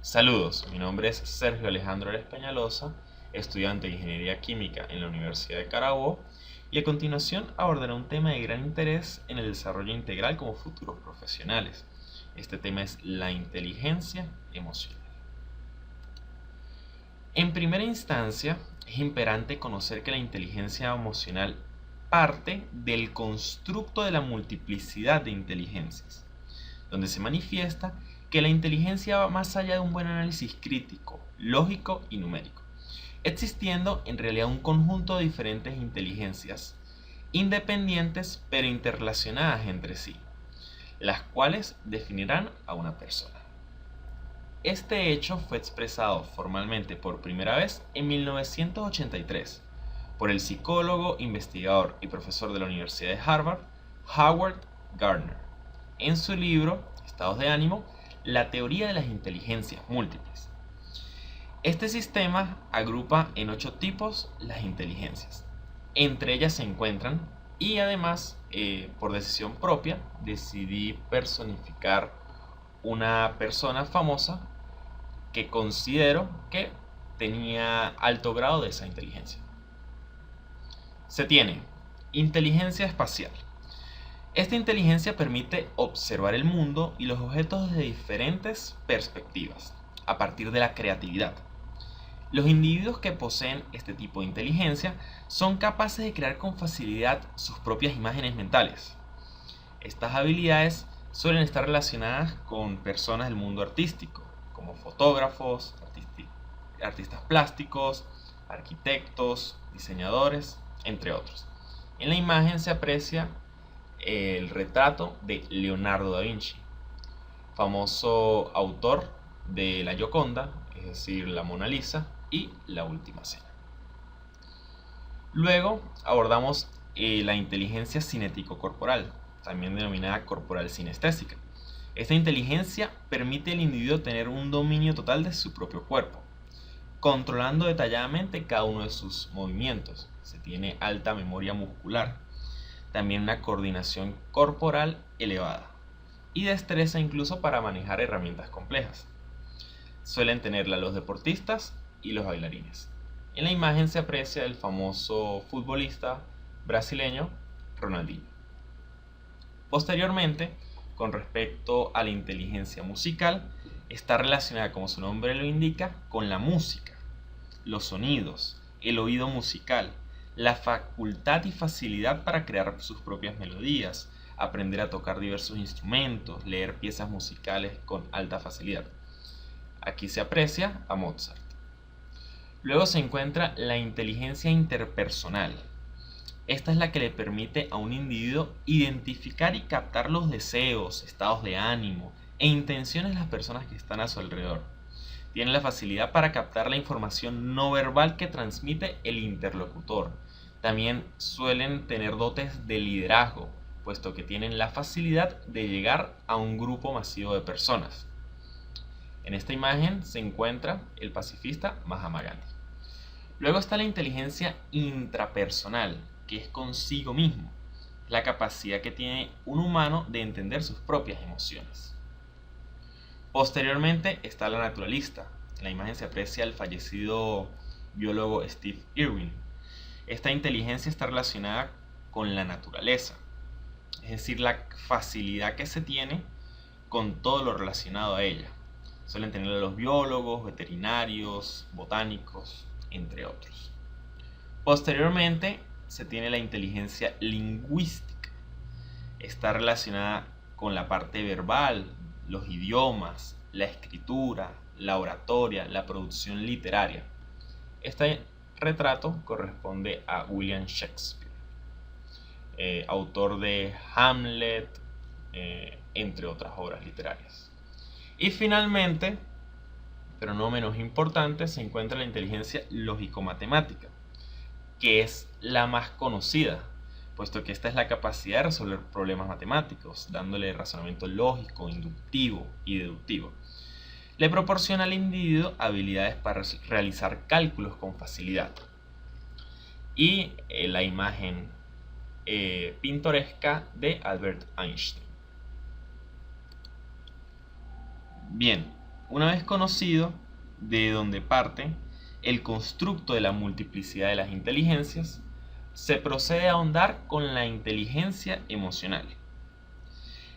Saludos, mi nombre es Sergio Alejandro Ares Peñalosa, estudiante de Ingeniería Química en la Universidad de Carabobo, y a continuación abordaré un tema de gran interés en el desarrollo integral como futuros profesionales. Este tema es la inteligencia emocional. En primera instancia, es imperante conocer que la inteligencia emocional parte del constructo de la multiplicidad de inteligencias, donde se manifiesta que la inteligencia va más allá de un buen análisis crítico, lógico y numérico, existiendo en realidad un conjunto de diferentes inteligencias, independientes pero interrelacionadas entre sí, las cuales definirán a una persona. Este hecho fue expresado formalmente por primera vez en 1983 por el psicólogo, investigador y profesor de la Universidad de Harvard, Howard Gardner, en su libro Estados de ánimo, la teoría de las inteligencias múltiples. Este sistema agrupa en 8 tipos las inteligencias. Entre ellas se encuentran, y además, por decisión propia, decidí personificar una persona famosa que considero que tenía alto grado de esa inteligencia. Se tiene inteligencia espacial. Esta inteligencia permite observar el mundo y los objetos desde diferentes perspectivas, a partir de la creatividad. Los individuos que poseen este tipo de inteligencia son capaces de crear con facilidad sus propias imágenes mentales. Estas habilidades suelen estar relacionadas con personas del mundo artístico, como fotógrafos, artistas plásticos, arquitectos, diseñadores, entre otros. En la imagen se aprecia el retrato de Leonardo da Vinci, famoso autor de la Gioconda, es decir, la Mona Lisa y la Última Cena. Luego abordamos la inteligencia cinético-corporal, también denominada corporal sinestésica. Esta inteligencia permite al individuo tener un dominio total de su propio cuerpo, controlando detalladamente cada uno de sus movimientos. Se tiene alta memoria muscular, también una coordinación corporal elevada y destreza incluso para manejar herramientas complejas. Suelen tenerla los deportistas y los bailarines. En la imagen se aprecia el famoso futbolista brasileño Ronaldinho. Posteriormente, con respecto a la inteligencia musical, está relacionada, como su nombre lo indica, con la música, los sonidos, el oído musical, la facultad y facilidad para crear sus propias melodías, aprender a tocar diversos instrumentos, leer piezas musicales con alta facilidad. Aquí se aprecia a Mozart. Luego se encuentra la inteligencia interpersonal. Esta es la que le permite a un individuo identificar y captar los deseos, estados de ánimo e intenciones de las personas que están a su alrededor. Tiene la facilidad para captar la información no verbal que transmite el interlocutor. También suelen tener dotes de liderazgo, puesto que tienen la facilidad de llegar a un grupo masivo de personas. En esta imagen se encuentra el pacifista Mahatma Gandhi. Luego está la inteligencia intrapersonal, que es consigo mismo, la capacidad que tiene un humano de entender sus propias emociones. Posteriormente está la naturalista. En la imagen se aprecia el fallecido biólogo Steve Irwin. Esta inteligencia está relacionada con la naturaleza, es decir, la facilidad que se tiene con todo lo relacionado a ella. Suelen tener los biólogos, veterinarios, botánicos, entre otros. Posteriormente se tiene la inteligencia lingüística. Está relacionada con la parte verbal, los idiomas, la escritura, la oratoria, la producción literaria. Este retrato corresponde a William Shakespeare, autor de Hamlet, entre otras obras literarias. Y finalmente, pero no menos importante, se encuentra la inteligencia lógico-matemática, que es la más conocida, puesto que esta es la capacidad de resolver problemas matemáticos, dándole razonamiento lógico, inductivo y deductivo. Le proporciona al individuo habilidades para realizar cálculos con facilidad. Y la imagen pintoresca de Albert Einstein. Bien, Una vez conocido de dónde parte el constructo de la multiplicidad de las inteligencias, se procede a ahondar con la inteligencia emocional.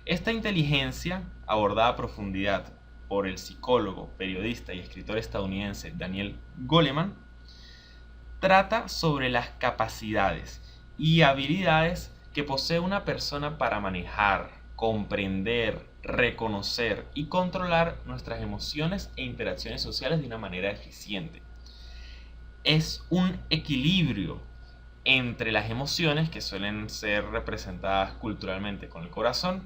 Esta inteligencia, abordada a profundidad por el psicólogo, periodista y escritor estadounidense Daniel Goleman, trata sobre las capacidades y habilidades que posee una persona para manejar, comprender, reconocer y controlar nuestras emociones e interacciones sociales de una manera eficiente. Es un equilibrio entre las emociones, que suelen ser representadas culturalmente con el corazón,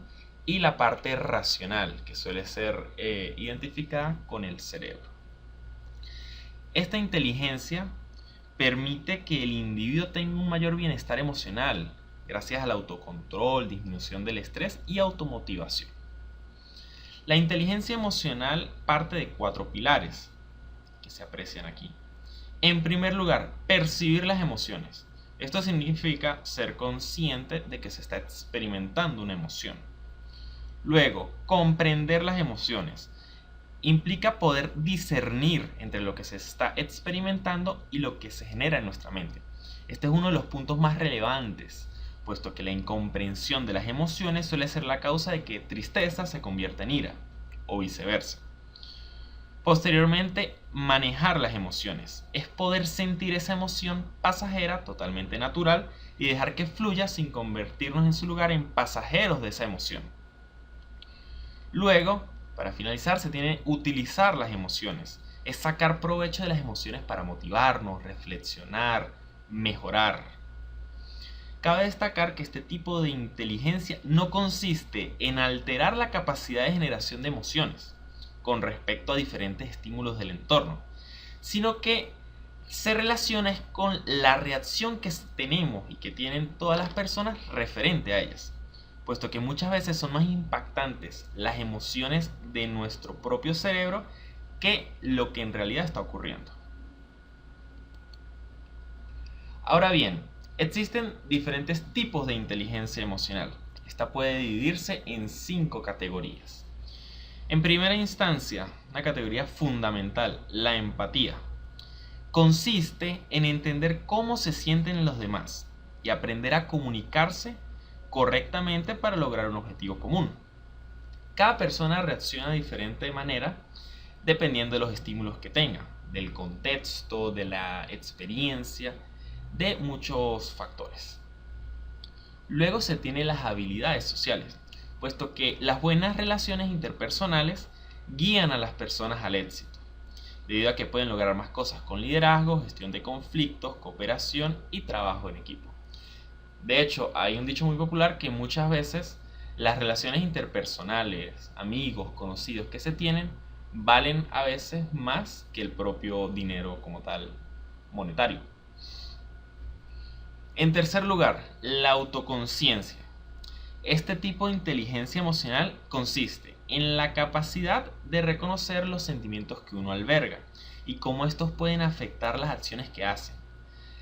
y la parte racional, que suele ser identificada con el cerebro. Esta inteligencia permite que el individuo tenga un mayor bienestar emocional, gracias al autocontrol, disminución del estrés y automotivación. La inteligencia emocional parte de 4 pilares que se aprecian aquí. En primer lugar, percibir las emociones. Esto significa ser consciente de que se está experimentando una emoción. Luego, comprender las emociones. Implica poder discernir entre lo que se está experimentando y lo que se genera en nuestra mente. Este es uno de los puntos más relevantes, puesto que la incomprensión de las emociones suele ser la causa de que tristeza se convierta en ira, o viceversa. Posteriormente, manejar las emociones es poder sentir esa emoción pasajera, totalmente natural, y dejar que fluya sin convertirnos en su lugar en pasajeros de esa emoción. Luego, para finalizar, se tiene que utilizar las emociones. Es sacar provecho de las emociones para motivarnos, reflexionar, mejorar. Cabe destacar que este tipo de inteligencia no consiste en alterar la capacidad de generación de emociones con respecto a diferentes estímulos del entorno, sino que se relaciona con la reacción que tenemos y que tienen todas las personas referente a ellas, puesto que muchas veces son más impactantes las emociones de nuestro propio cerebro que lo que en realidad está ocurriendo. Ahora bien, existen diferentes tipos de inteligencia emocional. Esta puede dividirse en 5 categorías. En primera instancia, una categoría fundamental, la empatía. Consiste en entender cómo se sienten los demás y aprender a comunicarse correctamente para lograr un objetivo común. Cada persona reacciona de diferente manera dependiendo de los estímulos que tenga, del contexto, de la experiencia, de muchos factores. Luego se tiene las habilidades sociales, puesto que las buenas relaciones interpersonales guían a las personas al éxito, debido a que pueden lograr más cosas con liderazgo, gestión de conflictos, cooperación y trabajo en equipo. De hecho, hay un dicho muy popular que muchas veces las relaciones interpersonales, amigos, conocidos que se tienen, valen a veces más que el propio dinero como tal monetario. En tercer lugar, la autoconciencia. Este tipo de inteligencia emocional consiste en la capacidad de reconocer los sentimientos que uno alberga y cómo estos pueden afectar las acciones que hace.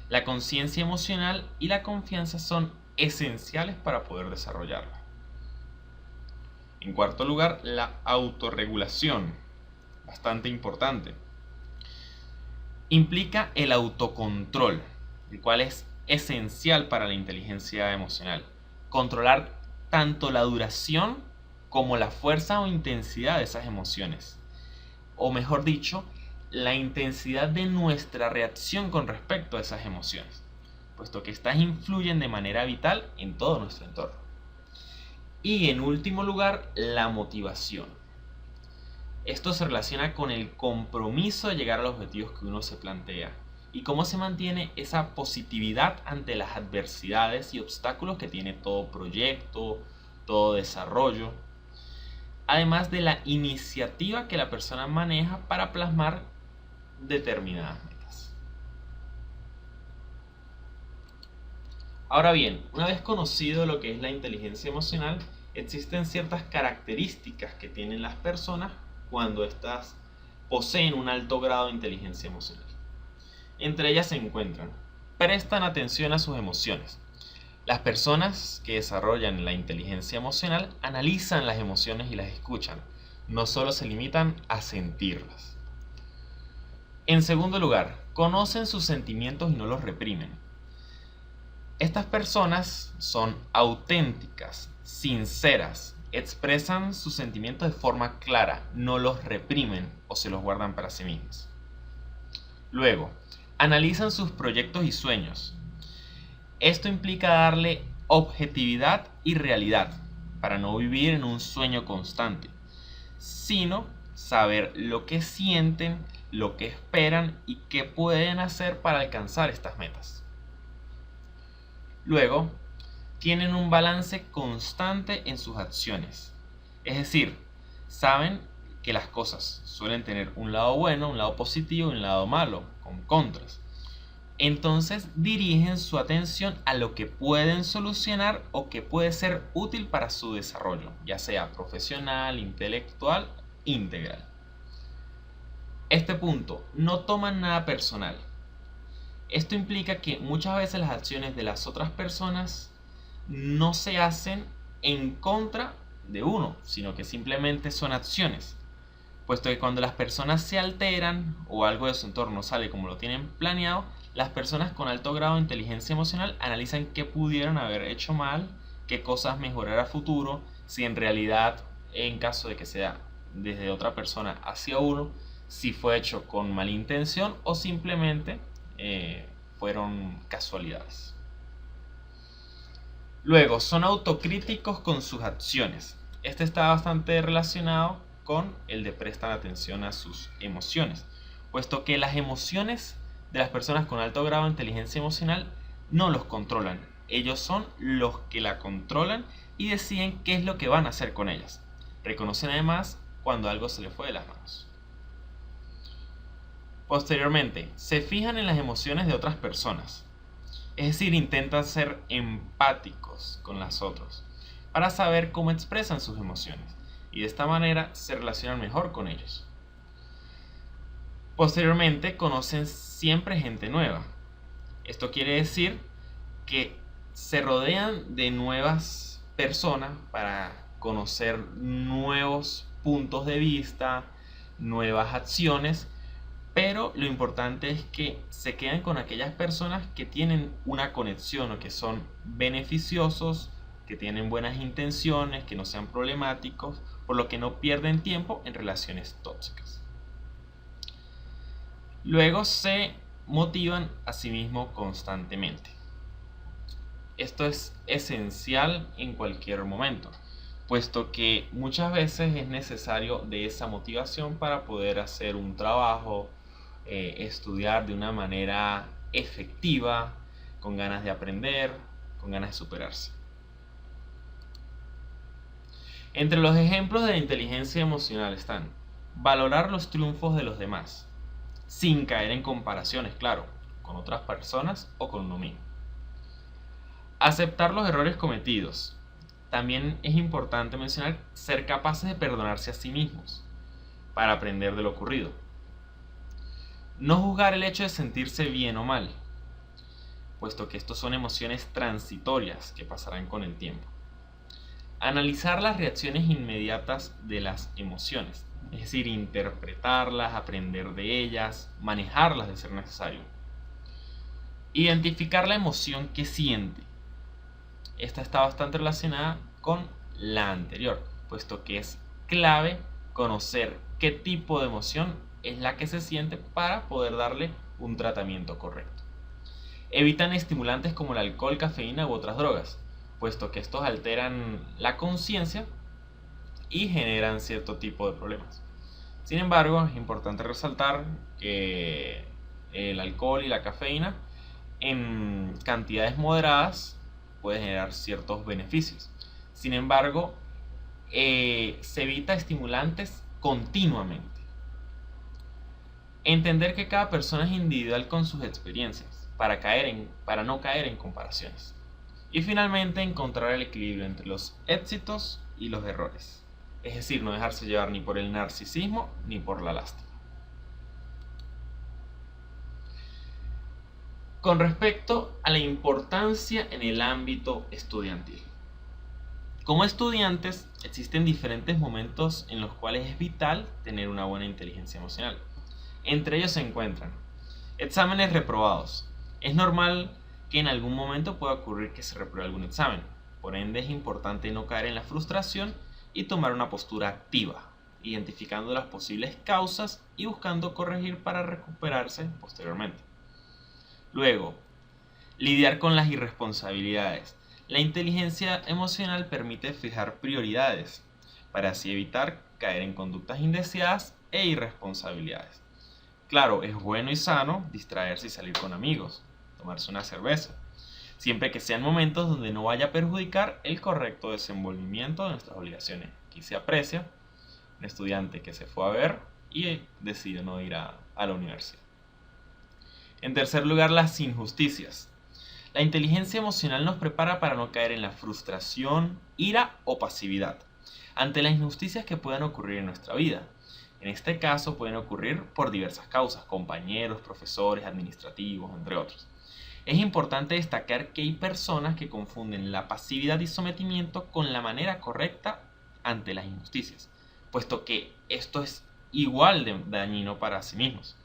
La conciencia emocional y la confianza son esenciales para poder desarrollarla. En cuarto lugar, la autorregulación, bastante importante. Implica el autocontrol, el cual es esencial para la inteligencia emocional. Controlar tanto la duración como la fuerza o intensidad de esas emociones. O mejor dicho, la intensidad de nuestra reacción con respecto a esas emociones, puesto que estas influyen de manera vital en todo nuestro entorno. Y en último lugar, la motivación. Esto se relaciona con el compromiso de llegar a los objetivos que uno se plantea y cómo se mantiene esa positividad ante las adversidades y obstáculos que tiene todo proyecto, todo desarrollo, además de la iniciativa que la persona maneja para plasmar determinadas metas. Ahora bien, una vez conocido lo que es la inteligencia emocional, existen ciertas características que tienen las personas cuando éstas poseen un alto grado de inteligencia emocional. Entre ellas se encuentran: prestan atención a sus emociones. Las personas que desarrollan la inteligencia emocional analizan las emociones y las escuchan, no solo se limitan a sentirlas. En segundo lugar, conocen sus sentimientos y no los reprimen. Estas personas son auténticas, sinceras, expresan sus sentimientos de forma clara, no los reprimen o se los guardan para sí mismos. Luego, analizan sus proyectos y sueños. Esto implica darle objetividad y realidad para no vivir en un sueño constante, sino saber lo que sienten, lo que esperan y qué pueden hacer para alcanzar estas metas. Luego, tienen un balance constante en sus acciones. Es decir, saben que las cosas suelen tener un lado bueno, un lado positivo y un lado malo, con contras. Entonces dirigen su atención a lo que pueden solucionar o que puede ser útil para su desarrollo, ya sea profesional, intelectual, integral. Este punto, no toman nada personal. Esto implica que muchas veces las acciones de las otras personas no se hacen en contra de uno, sino que simplemente son acciones, puesto que cuando las personas se alteran o algo de su entorno sale como lo tienen planeado, las personas con alto grado de inteligencia emocional analizan qué pudieron haber hecho mal, qué cosas mejorar a futuro, si en realidad, en caso de que sea desde otra persona hacia uno, si fue hecho con mala intención o simplemente fueron casualidades. Luego, son autocríticos con sus acciones. Este está bastante relacionado con el de prestar atención a sus emociones, puesto que las emociones de las personas con alto grado de inteligencia emocional no los controlan. Ellos son los que la controlan y deciden qué es lo que van a hacer con ellas. Reconocen además cuando algo se les fue de las manos. Posteriormente, se fijan en las emociones de otras personas. Es decir, intentan ser empáticos con las otras para saber cómo expresan sus emociones y de esta manera se relacionan mejor con ellos. Posteriormente, conocen siempre gente nueva. Esto quiere decir que se rodean de nuevas personas para conocer nuevos puntos de vista, nuevas acciones, pero lo importante es que se queden con aquellas personas que tienen una conexión o que son beneficiosos, que tienen buenas intenciones, que no sean problemáticos, por lo que no pierden tiempo en relaciones tóxicas. Luego se motivan a sí mismos constantemente. Esto es esencial en cualquier momento, puesto que muchas veces es necesario de esa motivación para poder hacer un trabajo, estudiar de una manera efectiva, con ganas de aprender, con ganas de superarse. Entre los ejemplos de la inteligencia emocional están valorar los triunfos de los demás, sin caer en comparaciones, claro, con otras personas o con uno mismo. Aceptar los errores cometidos. También es importante mencionar ser capaces de perdonarse a sí mismos para aprender de lo ocurrido. No juzgar el hecho de sentirse bien o mal, puesto que estos son emociones transitorias que pasarán con el tiempo. Analizar las reacciones inmediatas de las emociones, es decir, interpretarlas, aprender de ellas, manejarlas de ser necesario. Identificar la emoción que siente. Esta está bastante relacionada con la anterior, puesto que es clave conocer qué tipo de emoción es la que se siente para poder darle un tratamiento correcto. Evitan estimulantes como el alcohol, cafeína u otras drogas, puesto que estos alteran la conciencia y generan cierto tipo de problemas. Sin embargo, es importante resaltar que el alcohol y la cafeína en cantidades moderadas puede generar ciertos beneficios. Sin embargo, se evita estimulantes continuamente. Entender que cada persona es individual con sus experiencias para no caer en comparaciones. Y finalmente, encontrar el equilibrio entre los éxitos y los errores. Es decir, no dejarse llevar ni por el narcisismo ni por la lástima. Con respecto a la importancia en el ámbito estudiantil. Como estudiantes, existen diferentes momentos en los cuales es vital tener una buena inteligencia emocional. Entre ellos se encuentran exámenes reprobados. Es normal que en algún momento pueda ocurrir que se repruebe algún examen. Por ende, es importante no caer en la frustración y tomar una postura activa, identificando las posibles causas y buscando corregir para recuperarse posteriormente. Luego, lidiar con las irresponsabilidades. La inteligencia emocional permite fijar prioridades para así evitar caer en conductas indeseadas e irresponsabilidades. Claro, es bueno y sano distraerse y salir con amigos, tomarse una cerveza, siempre que sean momentos donde no vaya a perjudicar el correcto desenvolvimiento de nuestras obligaciones. Aquí se aprecia un estudiante que se fue a ver y decidió no ir a la universidad. En tercer lugar, las injusticias. La inteligencia emocional nos prepara para no caer en la frustración, ira o pasividad ante las injusticias que puedan ocurrir en nuestra vida. En este caso pueden ocurrir por diversas causas, compañeros, profesores, administrativos, entre otros. Es importante destacar que hay personas que confunden la pasividad y sometimiento con la manera correcta ante las injusticias, puesto que esto es igual de dañino para sí mismos.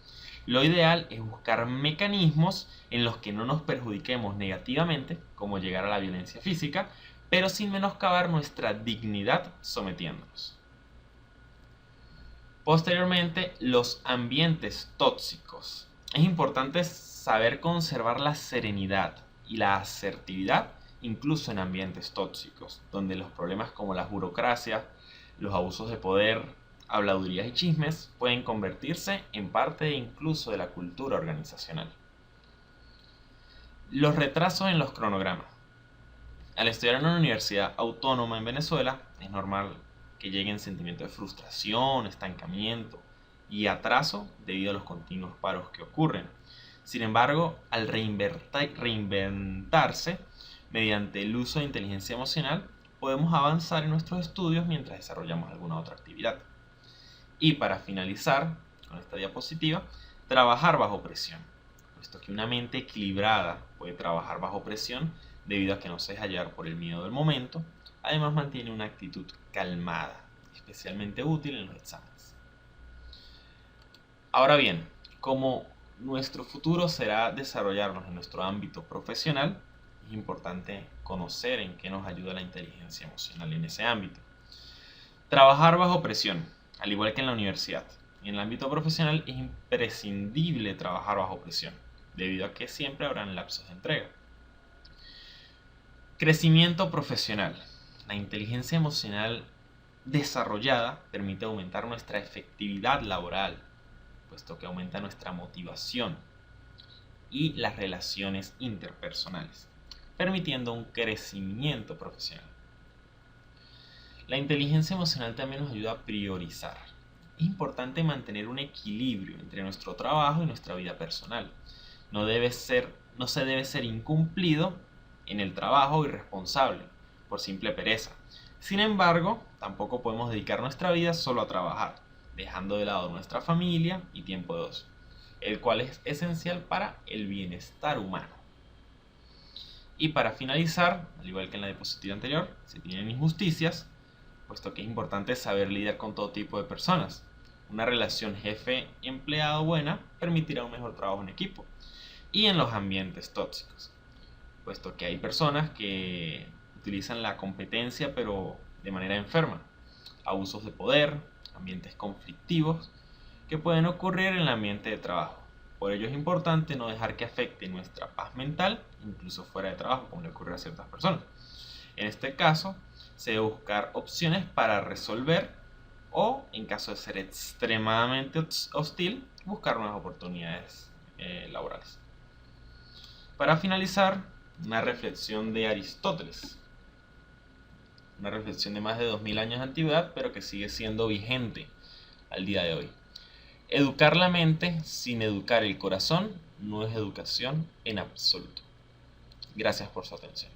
Lo ideal es buscar mecanismos en los que no nos perjudiquemos negativamente, como llegar a la violencia física, pero sin menoscabar nuestra dignidad sometiéndonos. Posteriormente, los ambientes tóxicos. Es importante saber conservar la serenidad y la asertividad incluso en ambientes tóxicos, donde los problemas como la burocracia, los abusos de poder, habladurías y chismes pueden convertirse en parte incluso de la cultura organizacional. Los retrasos en los cronogramas. Al estudiar en una universidad autónoma en Venezuela, es normal que lleguen sentimientos de frustración, estancamiento y atraso debido a los continuos paros que ocurren. Sin embargo, al reinventarse mediante el uso de inteligencia emocional, podemos avanzar en nuestros estudios mientras desarrollamos alguna otra actividad. Y para finalizar con esta diapositiva, trabajar bajo presión, puesto que una mente equilibrada puede trabajar bajo presión debido a que no se deja llevar por el miedo del momento. Además mantiene una actitud calmada, especialmente útil en los exámenes. Ahora bien, como nuestro futuro será desarrollarnos en nuestro ámbito profesional, es importante conocer en qué nos ayuda la inteligencia emocional en ese ámbito. Trabajar bajo presión, al igual que en la universidad. En el ámbito profesional es imprescindible trabajar bajo presión, debido a que siempre habrán lapsos de entrega. Crecimiento profesional. La inteligencia emocional desarrollada permite aumentar nuestra efectividad laboral, puesto que aumenta nuestra motivación y las relaciones interpersonales, permitiendo un crecimiento profesional. La inteligencia emocional también nos ayuda a priorizar. Es importante mantener un equilibrio entre nuestro trabajo y nuestra vida personal. No se debe ser incumplido en el trabajo irresponsable por simple pereza. Sin embargo, tampoco podemos dedicar nuestra vida solo a trabajar, dejando de lado nuestra familia y tiempo de ocio, el cual es esencial para el bienestar humano. Y para finalizar, al igual que en la diapositiva anterior, se tienen injusticias, puesto que es importante saber lidiar con todo tipo de personas. Una relación jefe-empleado buena permitirá un mejor trabajo en equipo y en los ambientes tóxicos, puesto que hay personas que utilizan la competencia pero de manera enferma, abusos de poder, ambientes conflictivos que pueden ocurrir en el ambiente de trabajo. Por ello es importante no dejar que afecte nuestra paz mental, incluso fuera de trabajo, como le ocurre a ciertas personas. En este caso, se debe buscar opciones para resolver o, en caso de ser extremadamente hostil, buscar nuevas oportunidades laborales. Para finalizar, una reflexión de Aristóteles. Una reflexión de más de 2000 años de antigüedad, pero que sigue siendo vigente al día de hoy. Educar la mente sin educar el corazón no es educación en absoluto. Gracias por su atención.